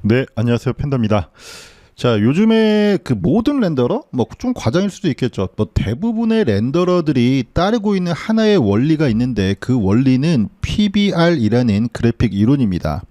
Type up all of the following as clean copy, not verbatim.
네, 안녕하세요. 팬더입니다. 자, 요즘에 그 모든 렌더러, 뭐 좀 과장일 수도 있겠죠. 뭐 대부분의 렌더러들이 따르고 있는 하나의 원리가 있는데 그 원리는 PBR이라는 그래픽 이론입니다.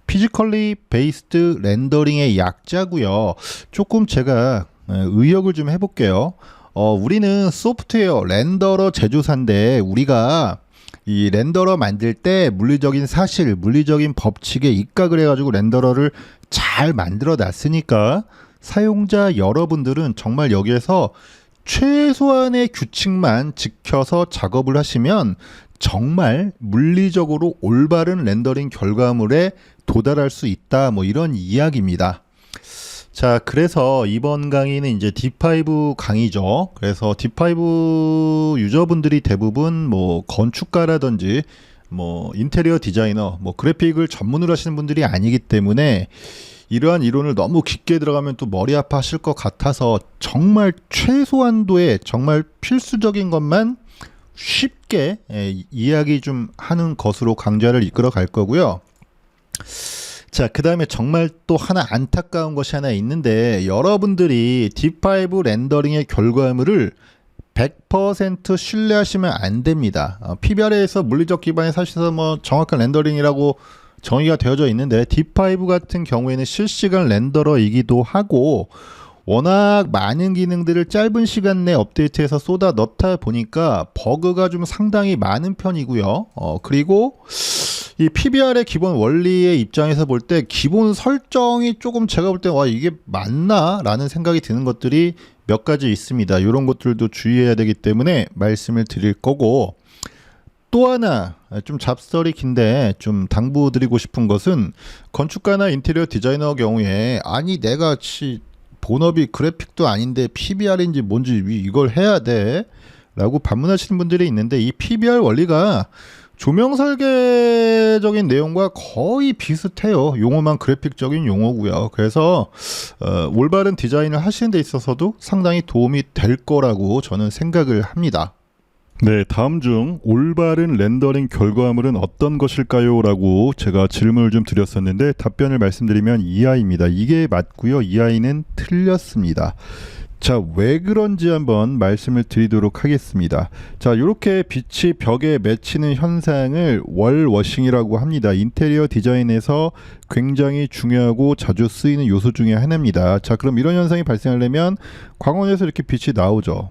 피지컬리 베이스드 렌더링의 약자고요. 조금 제가 의역을 좀 해볼게요. 우리는 소프트웨어 렌더러 제조사인데 우리가 이 렌더러 만들 때 물리적인 사실, 물리적인 법칙에 입각을 해가지고 렌더러를 잘 만들어 놨으니까 사용자 여러분들은 정말 여기에서 최소한의 규칙만 지켜서 작업을 하시면 정말 물리적으로 올바른 렌더링 결과물에 도달할 수 있다. 뭐 이런 이야기입니다. 자, 그래서 이번 강의는 이제 D5 강의죠. 그래서 D5 유저분들이 대부분 뭐 건축가라든지 뭐 인테리어 디자이너, 뭐 그래픽을 전문으로 하시는 분들이 아니기 때문에 이러한 이론을 너무 깊게 들어가면 또 머리 아파하실 것 같아서 정말 최소한도의 정말 필수적인 것만 쉽게 이야기 좀 하는 것으로 강좌를 이끌어 갈 거고요. 자, 그 다음에 정말 또 하나 안타까운 것이 하나 있는데 여러분들이 D5 렌더링의 결과물을 100% 신뢰하시면 안 됩니다. PBR에서 물리적 기반에 사실상 뭐 정확한 렌더링이라고 정의가 되어져 있는데 D5 같은 경우에는 실시간 렌더러이기도 하고 워낙 많은 기능들을 짧은 시간 내 업데이트해서 쏟아 넣다 보니까 버그가 좀 상당히 많은 편이고요. 그리고 이 PBR의 기본 원리의 입장에서 볼 때 기본 설정이 조금 제가 볼 때 와 이게 맞나? 라는 생각이 드는 것들이 몇 가지 있습니다. 이런 것들도 주의해야 되기 때문에 말씀을 드릴 거고 또 하나 좀 잡설이 긴데 좀 당부드리고 싶은 것은 건축가나 인테리어 디자이너 경우에 아니 내가 본업이 그래픽도 아닌데 PBR인지 뭔지 이걸 해야 돼? 라고 반문하시는 분들이 있는데 이 PBR 원리가 조명 설계적인 내용과 거의 비슷해요. 용어만 그래픽적인 용어고요. 그래서 올바른 디자인을 하시는 데 있어서도 상당히 도움이 될 거라고 저는 생각을 합니다. 네, 다음 중 올바른 렌더링 결과물은 어떤 것일까요? 라고 제가 질문을 좀 드렸었는데 답변을 말씀드리면 EI입니다. 이게 맞고요. EI는 틀렸습니다. 자, 왜 그런지 한번 말씀을 드리도록 하겠습니다. 자, 이렇게 빛이 벽에 맺히는 현상을 월워싱이라고 합니다. 인테리어 디자인에서 굉장히 중요하고 자주 쓰이는 요소 중에 하나입니다. 자, 그럼 이런 현상이 발생하려면 광원에서 이렇게 빛이 나오죠.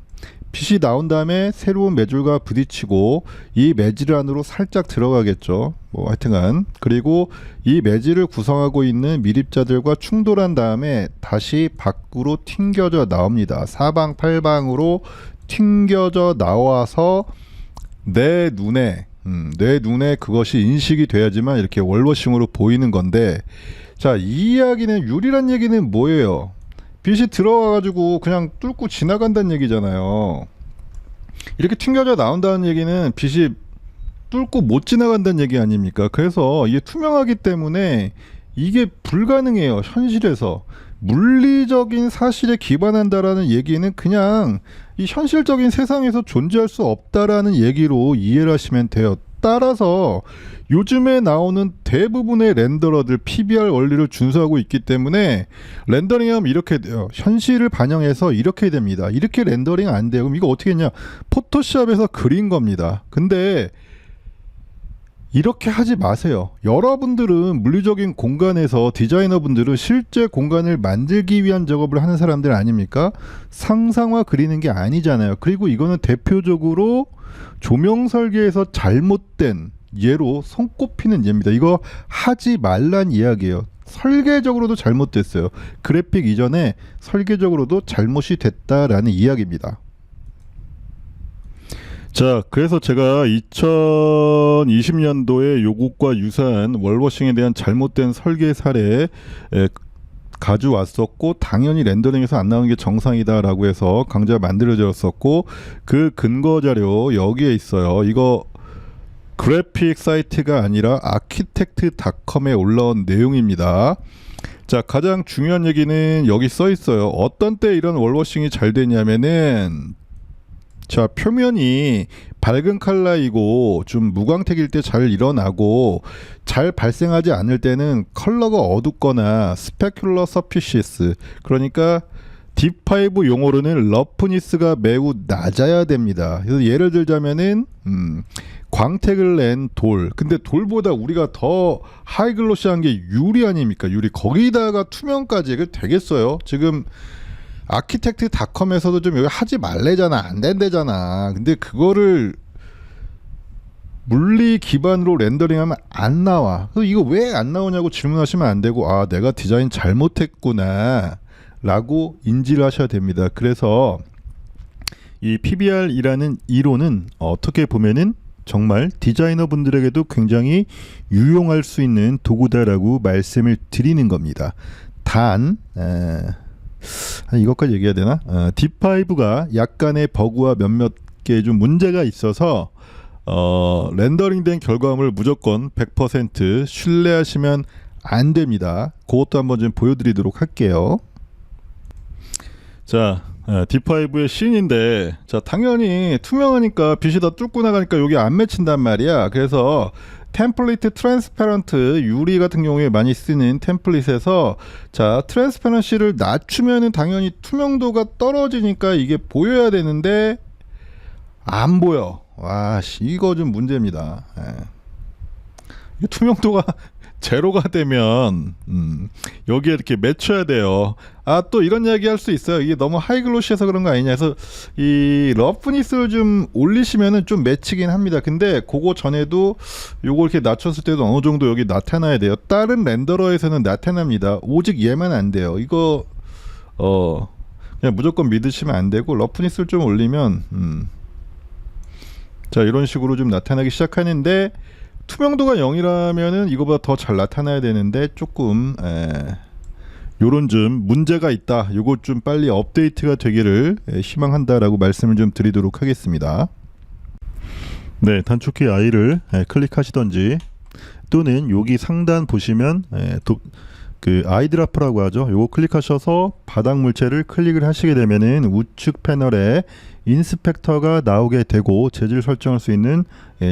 빛이 나온 다음에 새로운 매줄과 부딪히고 이 매질 안으로 살짝 들어가겠죠. 뭐 하여튼간 그리고 이 매질을 구성하고 있는 밀입자들과 충돌한 다음에 다시 밖으로 튕겨져 나옵니다. 사방팔방으로 튕겨져 나와서 내 눈에 그것이 인식이 돼야지만 이렇게 월워싱으로 보이는 건데 자, 이 이야기는 유리란 얘기는 뭐예요? 빛이 들어와가지고 그냥 뚫고 지나간다는 얘기잖아요. 이렇게 튕겨져 나온다는 얘기는 빛이 뚫고 못 지나간다는 얘기 아닙니까? 그래서 이게 투명하기 때문에 이게 불가능해요. 현실에서. 물리적인 사실에 기반한다라는 얘기는 그냥 이 현실적인 세상에서 존재할 수 없다라는 얘기로 이해를 하시면 돼요. 따라서 요즘에 나오는 대부분의 렌더러들 PBR 원리를 준수하고 있기 때문에 렌더링하면 이렇게 돼요. 현실을 반영해서 이렇게 됩니다. 이렇게 렌더링 안 돼요. 그럼 이거 어떻게 했냐? 포토샵에서 그린 겁니다. 근데 이렇게 하지 마세요. 여러분들은 물리적인 공간에서 디자이너분들은 실제 공간을 만들기 위한 작업을 하는 사람들 아닙니까? 상상화 그리는 게 아니잖아요. 그리고 이거는 대표적으로 조명 설계에서 잘못된 예로 손꼽히는 예입니다. 이거 하지 말란 이야기예요. 설계적으로도 잘못됐어요. 그래픽 이전에 설계적으로도 잘못이 됐다라는 이야기입니다. 자, 그래서 제가 2020년도에 요것과 유사한 월워싱에 대한 잘못된 설계 사례 가져왔었고 당연히 렌더링에서 안 나오는 게 정상이다라고 해서 강좌 만들어졌었고 그 근거 자료 여기에 있어요. 이거 그래픽 사이트가 아니라 아키텍트닷컴에 올라온 내용입니다. 자, 가장 중요한 얘기는 여기 써 있어요. 어떤 때 이런 월워싱이 잘 되냐면은 자, 표면이 밝은 컬러이고 좀 무광택일 때 잘 일어나고 잘 발생하지 않을 때는 컬러가 어둡거나 스페큘러 서피시스, 그러니까 딥5 용어로는 러프니스가 매우 낮아야 됩니다. 그래서 예를 들자면은 광택을 낸 돌, 근데 돌보다 우리가 더 하이글로시한 게 유리 아닙니까? 유리, 거기다가 투명까지, 이거 되겠어요? 지금 아키텍트닷컴에서도 좀 여기 하지 말래잖아, 안 된대잖아. 근데 그거를 물리 기반으로 렌더링하면 안 나와. 그래서 이거 왜 안 나오냐고 질문하시면 안 되고, 아, 내가 디자인 잘못했구나 라고 인지를 하셔야 됩니다. 그래서 이 PBR이라는 이론은 어떻게 보면은 정말 디자이너 분들에게도 굉장히 유용할 수 있는 도구다라고 말씀을 드리는 겁니다. 단 이것까지 얘기해야 되나? 딥5가 약간의 버그와 몇몇 개 좀 문제가 있어서 렌더링된 결과물을 무조건 100% 신뢰하시면 안 됩니다. 그것도 한번 좀 보여드리도록 할게요. 자, 딥5의 씬인데, 자, 당연히 투명하니까 빛이 다 뚫고 나가니까 여기 안 맺힌단 말이야. 그래서 템플릿 트랜스페런트, 유리 같은 경우에 많이 쓰는 템플릿에서, 자, 트랜스페런시를 낮추면은 당연히 투명도가 떨어지니까 이게 보여야 되는데 안 보여. 와, 이거 좀 문제입니다. 이게 투명도가 제로가 되면 여기에 이렇게 맺혀야 돼요. 아, 또 이런 이야기 할 수 있어요. 이게 너무 하이글로시해서 그런 거 아니냐 해서 이 러프니스를 좀 올리시면은 좀 맺히긴 합니다. 근데 그거 전에도 요거 이렇게 낮췄을 때도 어느 정도 여기 나타나야 돼요. 다른 렌더러에서는 나타납니다. 오직 얘만 안 돼요. 이거 그냥 무조건 믿으시면 안 되고, 러프니스를 좀 올리면 자, 이런 식으로 좀 나타나기 시작하는데, 투명도가 0이라면은 이거보다 더 잘 나타나야 되는데 조금 요런 좀 문제가 있다. 요거 좀 빨리 업데이트가 되기를 희망한다라고 말씀을 좀 드리도록 하겠습니다. 네, 단축키 I를 클릭하시던지, 또는 여기 상단 보시면 그 아이드라프라고 하죠. 요거 클릭하셔서 바닥 물체를 클릭을 하시게 되면은 우측 패널에 인스펙터가 나오게 되고 재질 설정할 수 있는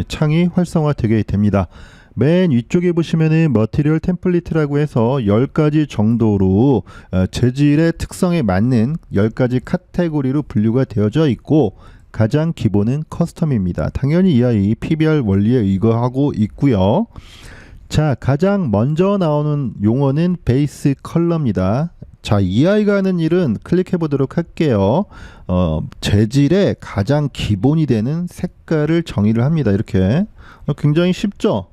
창이 활성화되게 됩니다. 맨 위쪽에 보시면은 머티리얼 템플릿이라고 해서 10가지 정도로 재질의 특성에 맞는 10가지 카테고리로 분류가 되어져 있고, 가장 기본은 커스텀입니다. 당연히 이 아이 PBR 원리에 의거하고 있고요. 자, 가장 먼저 나오는 용어는 베이스 컬러입니다. 자, 이 아이가 하는 일은 클릭해 보도록 할게요. 재질의 가장 기본이 되는 색깔을 정의를 합니다. 이렇게 굉장히 쉽죠.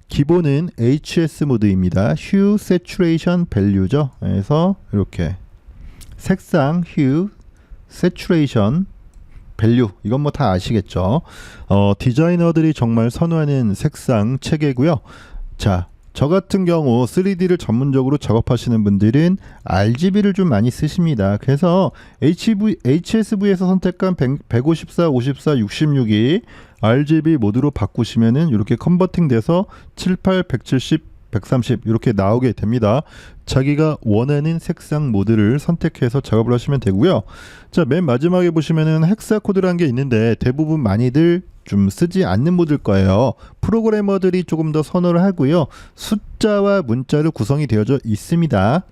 기본은 HS 모드입니다. Hue Saturation Value죠. 그래서 이렇게 색상 Hue Saturation 밸류, 이건 뭐 다 아시겠죠. 디자이너들이 정말 선호하는 색상 체계고요. 자, 저 같은 경우 3D를 전문적으로 작업하시는 분들은 RGB를 좀 많이 쓰십니다. 그래서 HSV에서 선택한 154, 54, 66이 RGB 모드로 바꾸시면은 이렇게 컨버팅 돼서 78, 170, 130 이렇게 나오게 됩니다. 자기가 원하는 색상 모드를 선택해서 작업을 하시면 되고요. 자, 맨 마지막에 보시면은 헥사 코드라는 게 있는데, 대부분 많이들 좀 쓰지 않는 모드일 거예요. 프로그래머들이 조금 더 선호를 하고요. 숫자와 문자로 구성이 되어져 있습니다.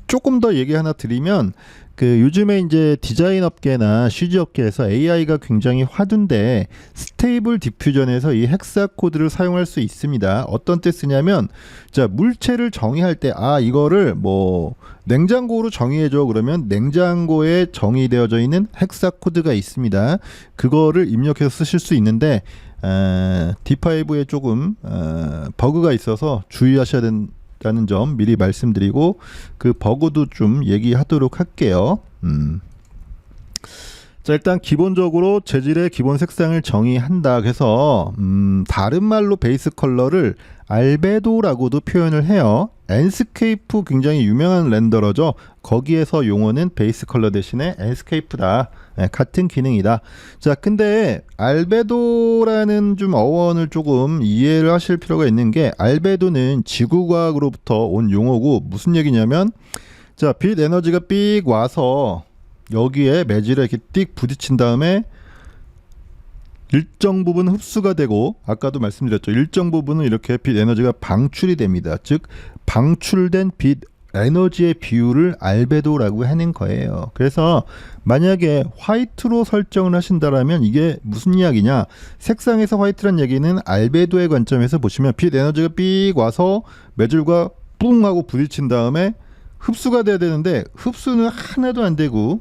조금 더 얘기 하나 드리면, 요즘에 이제 디자인 업계나 CG 업계에서 AI가 굉장히 화두인데, 스테이블 디퓨전에서 이 헥사 코드를 사용할 수 있습니다. 어떤 때 쓰냐면, 자, 물체를 정의할 때, 이거를 뭐 냉장고로 정의해줘 그러면 냉장고에 정의되어져 있는 헥사 코드가 있습니다. 그거를 입력해서 쓰실 수 있는데, D5에 조금 버그가 있어서 주의하셔야 된다는 점 미리 말씀드리고, 그 버그도 좀 얘기하도록 할게요. 자, 일단 기본적으로 재질의 기본 색상을 정의한다. 그래서 다른 말로 베이스 컬러를 알베도라고도 표현을 해요. 앤스케이프 굉장히 유명한 렌더러죠. 거기에서 용어는 베이스 컬러 대신에 앤스케이프다. 같은 기능이다. 자, 근데 알베도라는 좀 어원을 조금 이해를 하실 필요가 있는 게, 알베도는 지구과학으로부터 온 용어고 무슨 얘기냐면, 자, 빛 에너지가 삑 와서 여기에 매질을 이렇게 띡 부딪힌 다음에 일정 부분 흡수가 되고, 아까도 말씀드렸죠. 일정 부분은 이렇게 빛 에너지가 방출이 됩니다. 즉 방출된 빛 에너지의 비율을 알베도라고 하는 거예요. 그래서 만약에 화이트로 설정을 하신다라면 이게 무슨 이야기냐? 색상에서 화이트란 얘기는 알베도의 관점에서 보시면 빛 에너지가 삑 와서 매줄과 뿡 하고 부딪힌 다음에 흡수가 돼야 되는데 흡수는 하나도 안 되고,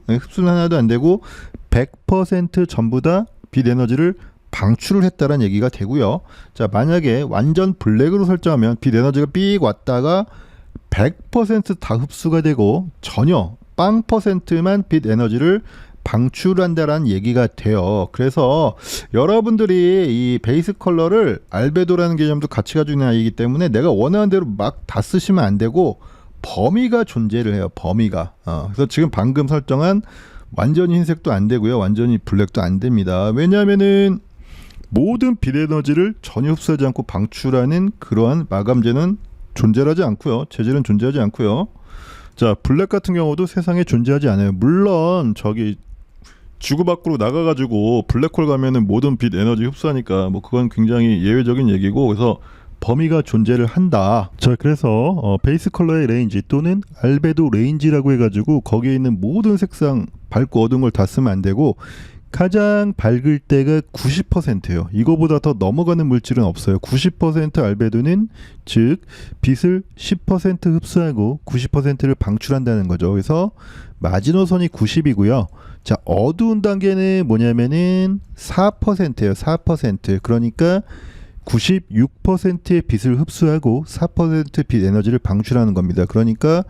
100% 전부 다 빛 에너지를 방출을 했다는 얘기가 되고요. 자, 만약에 완전 블랙으로 설정하면 빛 에너지가 삑 왔다가 100% 다 흡수가 되고 전혀 0%만 빛 에너지를 방출한다라는 얘기가 돼요. 그래서 여러분들이 이 베이스 컬러를 알베도라는 개념도 같이 가지고 있는 아이기 때문에 내가 원하는 대로 막 다 쓰시면 안 되고 범위가 존재를 해요. 범위가. 그래서 지금 방금 설정한 완전히 흰색도 안 되고요. 완전히 블랙도 안 됩니다. 왜냐하면은 모든 빛 에너지를 전혀 흡수하지 않고 방출하는 그러한 마감재는 존재하지 않고요. 재질은 존재하지 않고요. 자, 블랙 같은 경우도 세상에 존재하지 않아요. 물론 저기 지구 밖으로 나가가지고 블랙홀 가면은 모든 빛 에너지 흡수하니까 뭐 그건 굉장히 예외적인 얘기고, 그래서 범위가 존재를 한다. 자, 그래서 베이스 컬러의 레인지 또는 알베도 레인지라고 해가지고 거기에 있는 모든 색상 밝고 어두운 걸 다 쓰면 안 되고, 가장 밝을 때가 90%예요. 이거보다 더 넘어가는 물질은 없어요. 90% 알베도는 즉 빛을 10% 흡수하고 90%를 방출한다는 거죠. 그래서 마지노선이 90이고요. 자, 어두운 단계는 뭐냐면은 4%예요. 4%. 그러니까 96%의 빛을 흡수하고 4% 빛 에너지를 방출하는 겁니다. 그러니까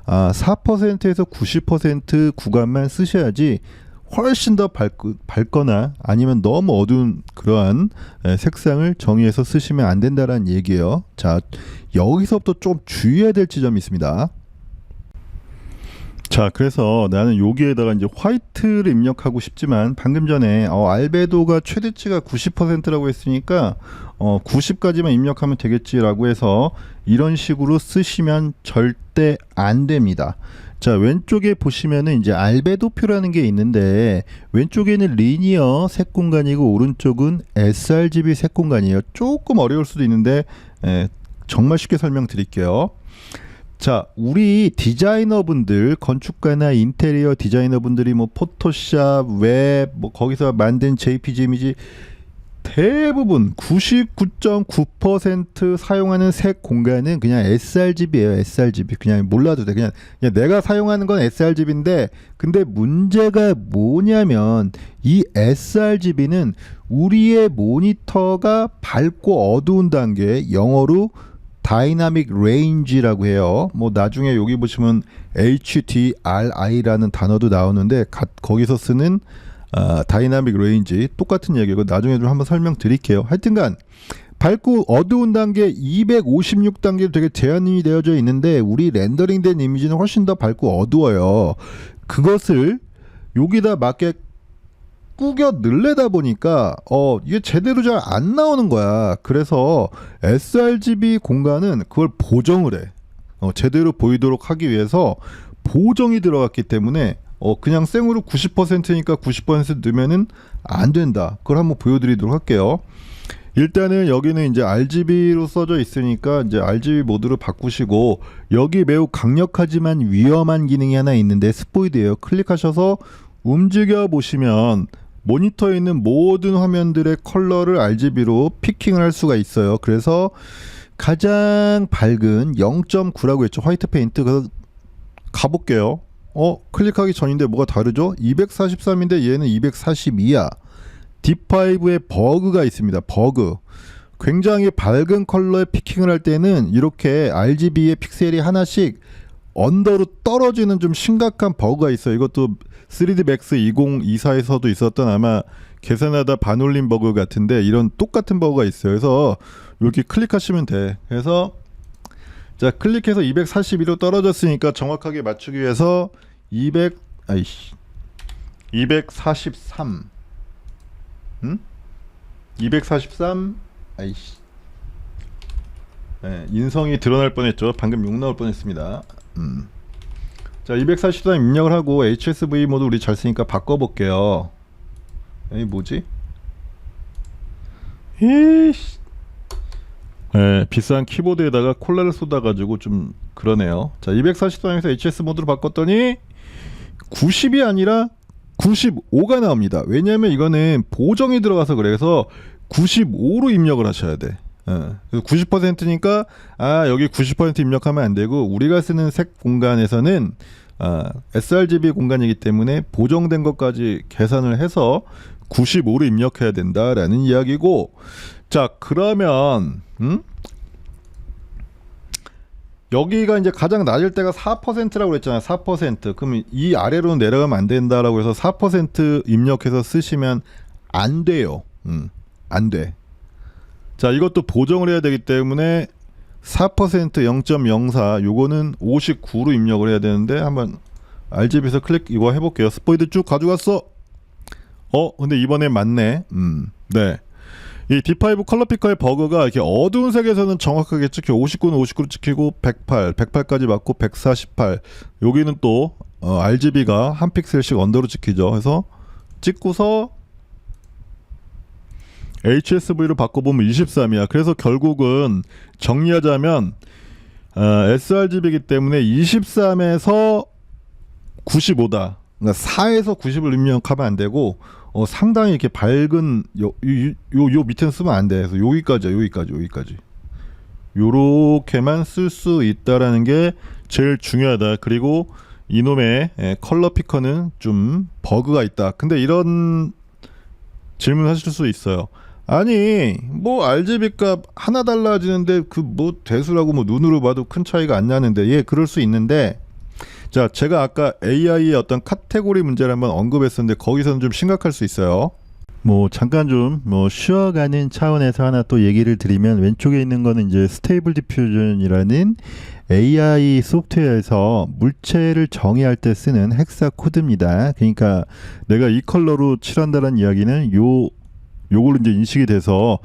4%에서 90% 구간만 쓰셔야지 훨씬 더 밝거나 아니면 너무 어두운 그러한 색상을 정의해서 쓰시면 안 된다는 얘기예요. 자, 여기서부터 좀 주의해야 될 지점이 있습니다. 자, 그래서 나는 여기에다가 이제 화이트를 입력하고 싶지만 방금 전에 알베도가 최대치가 90%라고 했으니까 90까지만 입력하면 되겠지라고 해서 이런 식으로 쓰시면 절대 안 됩니다. 자, 왼쪽에 보시면은 이제 알베도표라는 게 있는데 왼쪽에는 리니어 색 공간이고 오른쪽은 sRGB 색 공간이에요. 조금 어려울 수도 있는데 정말 쉽게 설명드릴게요. 자, 우리 디자이너분들, 건축가나 인테리어 디자이너분들이 뭐 포토샵, 웹, 뭐 거기서 만든 JPG 이미지 대부분 99.9% 사용하는 색 공간은 그냥 sRGB예요. sRGB. 그냥 몰라도 돼. 그냥 내가 사용하는 건 sRGB인데, 근데 문제가 뭐냐면 이 sRGB는 우리의 모니터가 밝고 어두운 단계, 영어로 다이나믹 레인지라고 해요. 뭐 나중에 여기 보시면 HDRI라는 단어도 나오는데 거기서 쓰는 다이나믹 레인지 똑같은 얘기고 나중에 좀 한번 설명드릴게요. 하여튼간 밝고 어두운 단계 256단계로 되게 제한이 되어져 있는데 우리 렌더링된 이미지는 훨씬 더 밝고 어두워요. 그것을 여기다 맞게 꾸겨 늘려다 보니까 이게 제대로 잘 안 나오는 거야. 그래서 sRGB 공간은 그걸 보정을 해. 제대로 보이도록 하기 위해서 보정이 들어갔기 때문에 그냥 생으로 90%니까 90% 넣으면은 안 된다. 그걸 한번 보여드리도록 할게요. 일단은 여기는 이제 RGB로 써져 있으니까 이제 RGB 모드로 바꾸시고, 여기 매우 강력하지만 위험한 기능이 하나 있는데 스포이드예요. 클릭하셔서 움직여 보시면 모니터에 있는 모든 화면들의 컬러를 RGB로 피킹을 할 수가 있어요. 그래서 가장 밝은 0.9라고 했죠. 화이트 페인트. 그래서 가볼게요. 클릭하기 전인데 뭐가 다르죠? 243인데 얘는 242야. D5에 버그가 있습니다. 버그. 굉장히 밝은 컬러의 피킹을 할 때는 이렇게 RGB의 픽셀이 하나씩 언더로 떨어지는 좀 심각한 버그가 있어요. 이것도 3D Max 2024에서도 있었던 아마 계산하다 반올림 버그 같은데 이런 똑같은 버그가 있어요. 그래서 이렇게 클릭하시면 돼. 그래서 자, 클릭해서 242로 떨어졌으니까 정확하게 맞추기 위해서 243 243 인성이 드러날 뻔했죠. 방금 욕 나올 뻔했습니다. 자, 240도 입력을 하고 HSV 모드 우리 잘 쓰니까 바꿔볼게요. 이 뭐지? 이씨. 네, 비싼 키보드에다가 콜라를 쏟아가지고 좀 그러네요. 자, 240도에서 HS 모드로 바꿨더니 90이 아니라 95가 나옵니다. 왜냐하면 이거는 보정이 들어가서 그래서 95로 입력을 하셔야 돼. 그래서 90%니까 여기 90% 입력하면 안 되고, 우리가 쓰는 색 공간에서는 sRGB 공간이기 때문에 보정된 것까지 계산을 해서 95로 입력해야 된다라는 이야기고, 자, 그러면 여기가 이제 가장 낮을 때가 4%라고 그랬잖아요. 4%. 그럼 이 아래로 내려가면 안 된다라고 해서 4% 입력해서 쓰시면 안 돼요. 안 돼. 자, 이것도 보정을 해야 되기 때문에 4% 0.04 요거는 59로 입력을 해야 되는데, 한번 RGB에서 클릭 이거 해볼게요. 스포이드 쭉 가져갔어. 근데 이번에 맞네. 네. 이 D5 컬러 피커의 버그가 이렇게 어두운 색에서는 정확하게 찍혀 59는 59로 찍히고 108까지 맞고 148 여기는 또 RGB가 한 픽셀씩 언더로 찍히죠. 그래서 찍고서 HSV로 바꿔보면 23이야. 그래서 결국은 정리하자면 sRGB이기 때문에 23에서 95다. 그러니까 4에서 90을 입력하면 안 되고 상당히 이렇게 밝은 요 밑에는 쓰면 안 돼. 그래서 여기까지 요렇게만 쓸 수 있다라는 게 제일 중요하다. 그리고 이놈의 컬러 피커는 좀 버그가 있다. 근데 이런 질문 하실 수 있어요. 아니 뭐 RGB 값 하나 달라지는데 그 뭐 대수라고 뭐 눈으로 봐도 큰 차이가 안 나는데, 예, 그럴 수 있는데, 자, 제가 아까 AI의 어떤 카테고리 문제를 한번 언급했었는데 거기서는 좀 심각할 수 있어요. 뭐 잠깐 좀 쉬어가는 차원에서 하나 또 얘기를 드리면, 왼쪽에 있는 거는 이제 스테이블 디퓨전이라는 AI 소프트웨어에서 물체를 정의할 때 쓰는 헥사 코드입니다. 그러니까 내가 이 컬러로 칠한다는 이야기는 요걸로 이제 인식이 돼서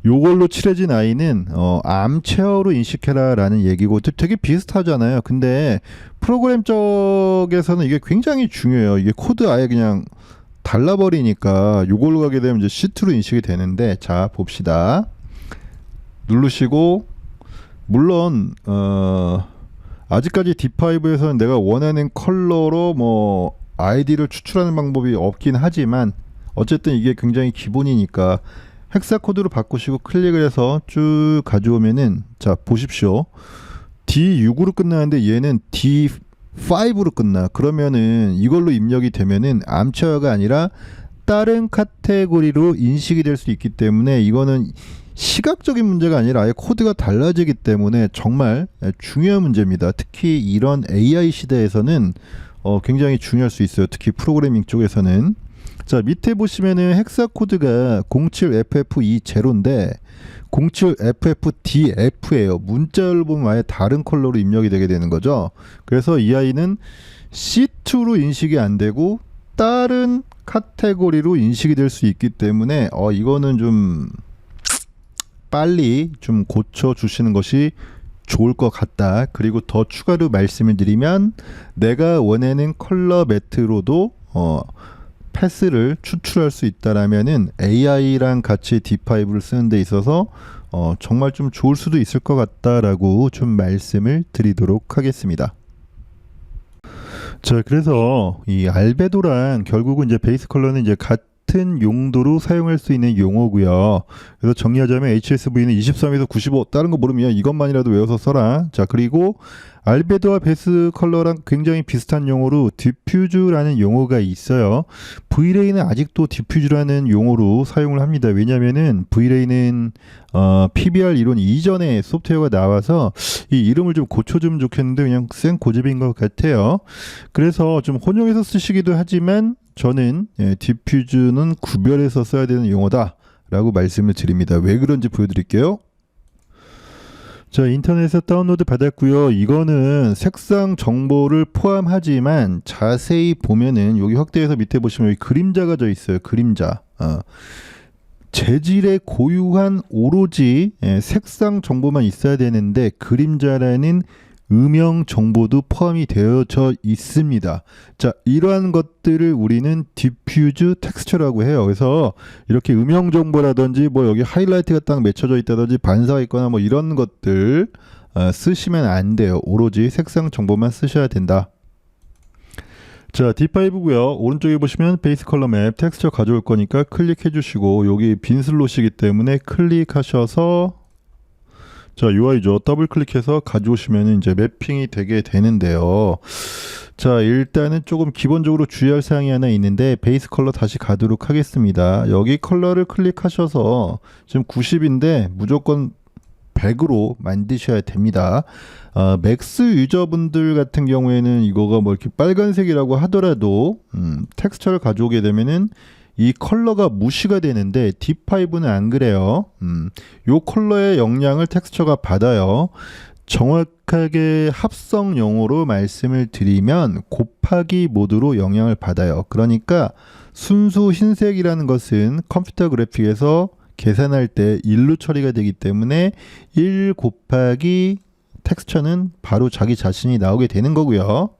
요걸로 칠해진 아이는 암체어로 인식해라 라는 얘기고, 되게 비슷하잖아요. 근데 프로그램 쪽에서는 이게 굉장히 중요해요. 이게 코드 아예 그냥 달라버리니까 요걸로 가게 되면 이제 시트로 인식이 되는데, 자 봅시다. 누르시고, 물론 아직까지 D5에서는 내가 원하는 컬러로 뭐 아이디를 추출하는 방법이 없긴 하지만 어쨌든 이게 굉장히 기본이니까 헥사 코드로 바꾸시고 클릭을 해서 쭉 가져오면은, 자 보십시오. D6으로 끝나는데 얘는 D5로 끝나. 그러면은 이걸로 입력이 되면은 암체어가 아니라 다른 카테고리로 인식이 될 수 있기 때문에, 이거는 시각적인 문제가 아니라 아예 코드가 달라지기 때문에 정말 중요한 문제입니다. 특히 이런 AI 시대에서는 굉장히 중요할 수 있어요. 특히 프로그래밍 쪽에서는. 자, 밑에 보시면은 헥사 코드가 07FF20인데 07FFDF예요. 문자를 보면 아예 다른 컬러로 입력이 되게 되는 거죠. 그래서 이 아이는 C2로 인식이 안 되고 다른 카테고리로 인식이 될 수 있기 때문에 이거는 좀 빨리 좀 고쳐 주시는 것이 좋을 것 같다. 그리고 더 추가로 말씀을 드리면, 내가 원하는 컬러 매트로도 패스를 추출할 수 있다라면은 AI랑 같이 D5를 쓰는 데 있어서 정말 좀 좋을 수도 있을 것 같다라고 좀 말씀을 드리도록 하겠습니다. 자, 그래서 이 알베도랑 결국은 이제 베이스 컬러는 이제 같은 용도로 사용할 수 있는 용어고요. 그래서 정리하자면 HSV는 23에서 95, 다른 거 모르면 이것만이라도 외워서 써라. 자, 그리고 알베도와 베이스 컬러랑 굉장히 비슷한 용어로 디퓨즈라는 용어가 있어요. V레이는 아직도 디퓨즈라는 용어로 사용을 합니다. 왜냐면은 V레이는 PBR 이론 이전에 소프트웨어가 나와서 이 이름을 좀 고쳐주면 좋겠는데 그냥 생 고집인 것 같아요. 그래서 좀 혼용해서 쓰시기도 하지만 저는 디퓨즈는 구별해서 써야 되는 용어다 라고 말씀을 드립니다. 왜 그런지 보여드릴게요. 자, 인터넷에서 다운로드 받았고요. 이거는 색상 정보를 포함하지만 자세히 보면은 여기 확대해서 밑에 보시면 여기 그림자가 져 있어요. 그림자. 재질의 고유한 오로지 색상 정보만 있어야 되는데, 그림자라는 음영 정보도 포함이 되어져 있습니다. 자, 이러한 것들을 우리는 디퓨즈 텍스처라고 해요. 그래서 이렇게 음영 정보라든지 뭐 여기 하이라이트가 딱 맺혀져 있다든지 반사가 있거나 뭐 이런 것들 쓰시면 안 돼요. 오로지 색상 정보만 쓰셔야 된다. 자, D5고요. 오른쪽에 보시면 베이스 컬러 맵 텍스처 가져올 거니까 클릭해 주시고 여기 빈 슬롯이기 때문에 클릭하셔서 자, UI죠. 더블 클릭해서 가져오시면 이제 매핑이 되게 되는데요. 자, 일단은 조금 기본적으로 주의할 사항이 하나 있는데 베이스 컬러 다시 가도록 하겠습니다. 여기 컬러를 클릭하셔서 지금 90인데 무조건 100으로 만드셔야 됩니다. 맥스 유저분들 같은 경우에는 이거가 뭐 이렇게 빨간색이라고 하더라도 텍스처를 가져오게 되면은 이 컬러가 무시가 되는데 D5는 안 그래요. 요 컬러의 영향을 텍스처가 받아요. 정확하게 합성용어로 말씀을 드리면 곱하기 모드로 영향을 받아요. 그러니까 순수 흰색이라는 것은 컴퓨터 그래픽에서 계산할 때 1로 처리가 되기 때문에 1 곱하기 텍스처는 바로 자기 자신이 나오게 되는 거고요.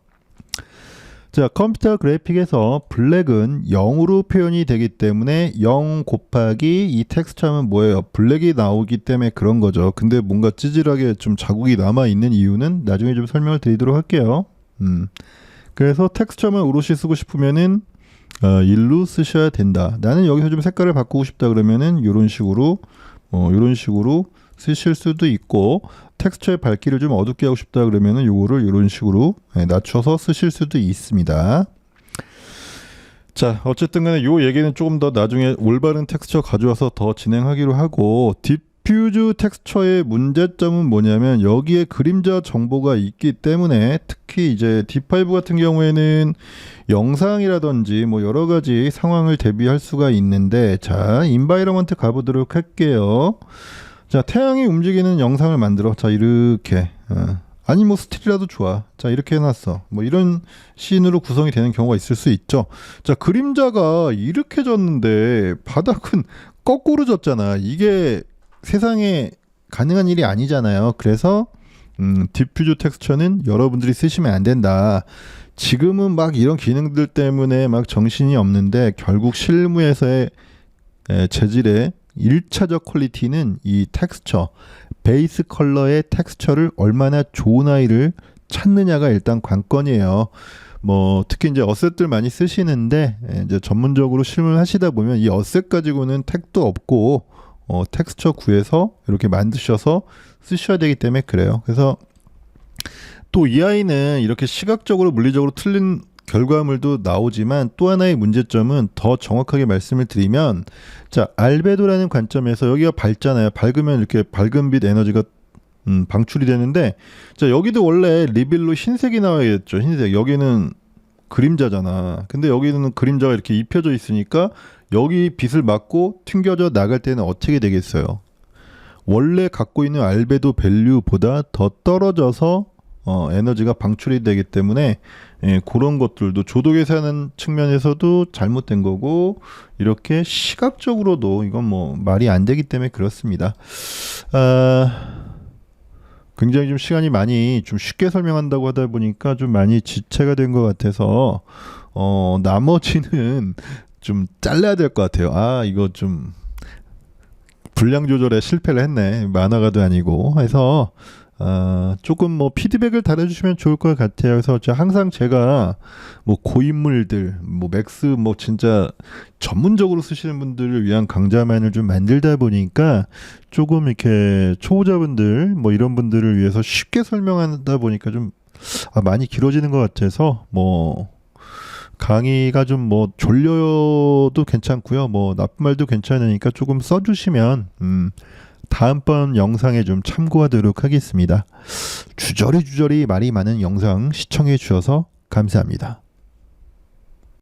자, 컴퓨터 그래픽에서 블랙은 0으로 표현이 되기 때문에 0 곱하기 이 텍스처는 뭐예요? 블랙이 나오기 때문에 그런 거죠. 근데 뭔가 찌질하게 좀 자국이 남아 있는 이유는 나중에 좀 설명을 드리도록 할게요. 그래서 텍스처만 오롯이 쓰고 싶으면은 1로 쓰셔야 된다. 나는 여기서 좀 색깔을 바꾸고 싶다 그러면은 이런 식으로 쓰실 수도 있고, 텍스처의 밝기를 좀 어둡게 하고 싶다 그러면은 요거를 이런 식으로 낮춰서 쓰실 수도 있습니다. 자, 어쨌든 간에 요 얘기는 조금 더 나중에 올바른 텍스처 가져와서 더 진행하기로 하고, 디퓨즈 텍스처의 문제점은 뭐냐면 여기에 그림자 정보가 있기 때문에 특히 이제 D5 같은 경우에는 영상이라든지 뭐 여러 가지 상황을 대비할 수가 있는데, 자, 인바이러먼트 가보도록 할게요. 자, 태양이 움직이는 영상을 만들어. 자, 이렇게 아니 뭐 스틸이라도 좋아. 자, 이렇게 해놨어. 뭐 이런 씬으로 구성이 되는 경우가 있을 수 있죠. 자, 그림자가 이렇게 졌는데 바닥은 거꾸로 졌잖아. 이게 세상에 가능한 일이 아니잖아요. 그래서 디퓨즈 텍스처는 여러분들이 쓰시면 안 된다. 지금은 막 이런 기능들 때문에 막 정신이 없는데 결국 실무에서의 재질의 1차적 퀄리티는 이 텍스처, 베이스 컬러의 텍스처를 얼마나 좋은 아이를 찾느냐가 일단 관건이에요. 뭐 특히 이제 어셋들 많이 쓰시는데 이제 전문적으로 실무를 하시다 보면 이 어셋 가지고는 택도 없고 텍스처 구해서 이렇게 만드셔서 쓰셔야 되기 때문에 그래요. 그래서 또 이 아이는 이렇게 시각적으로 물리적으로 틀린 결과물도 나오지만 또 하나의 문제점은 더 정확하게 말씀을 드리면, 자, 알베도라는 관점에서 여기가 밝잖아요. 밝으면 이렇게 밝은 빛 에너지가 방출이 되는데, 자, 여기도 원래 리빌로 흰색이 나와야겠죠. 흰색. 여기는 그림자잖아. 근데 여기는 그림자가 이렇게 입혀져 있으니까 여기 빛을 맞고 튕겨져 나갈 때는 어떻게 되겠어요? 원래 갖고 있는 알베도 밸류보다 더 떨어져서 에너지가 방출이 되기 때문에 그런 것들도 조도 계산하는 측면에서도 잘못된 거고, 이렇게 시각적으로도 이건 뭐 말이 안 되기 때문에 그렇습니다. 굉장히 좀 시간이 많이 좀 쉽게 설명한다고 하다 보니까 좀 많이 지체가 된 것 같아서 나머지는 좀 잘라야 될 것 같아요. 이거 좀 분량 조절에 실패를 했네. 만화가도 아니고 해서 조금 뭐 피드백을 달아주시면 좋을 것 같아요. 그래서 항상 제가 뭐 고인물들, 뭐 맥스 뭐 진짜 전문적으로 쓰시는 분들을 위한 강좌만을 좀 만들다 보니까 조금 이렇게 초보자분들 뭐 이런 분들을 위해서 쉽게 설명하다 보니까 좀 많이 길어지는 것 같아서 뭐 강의가 좀 뭐 졸려도 괜찮고요. 뭐 나쁜 말도 괜찮으니까 조금 써주시면 다음번 영상에 좀 참고하도록 하겠습니다. 주저리 말이 많은 영상 시청해 주셔서 감사합니다.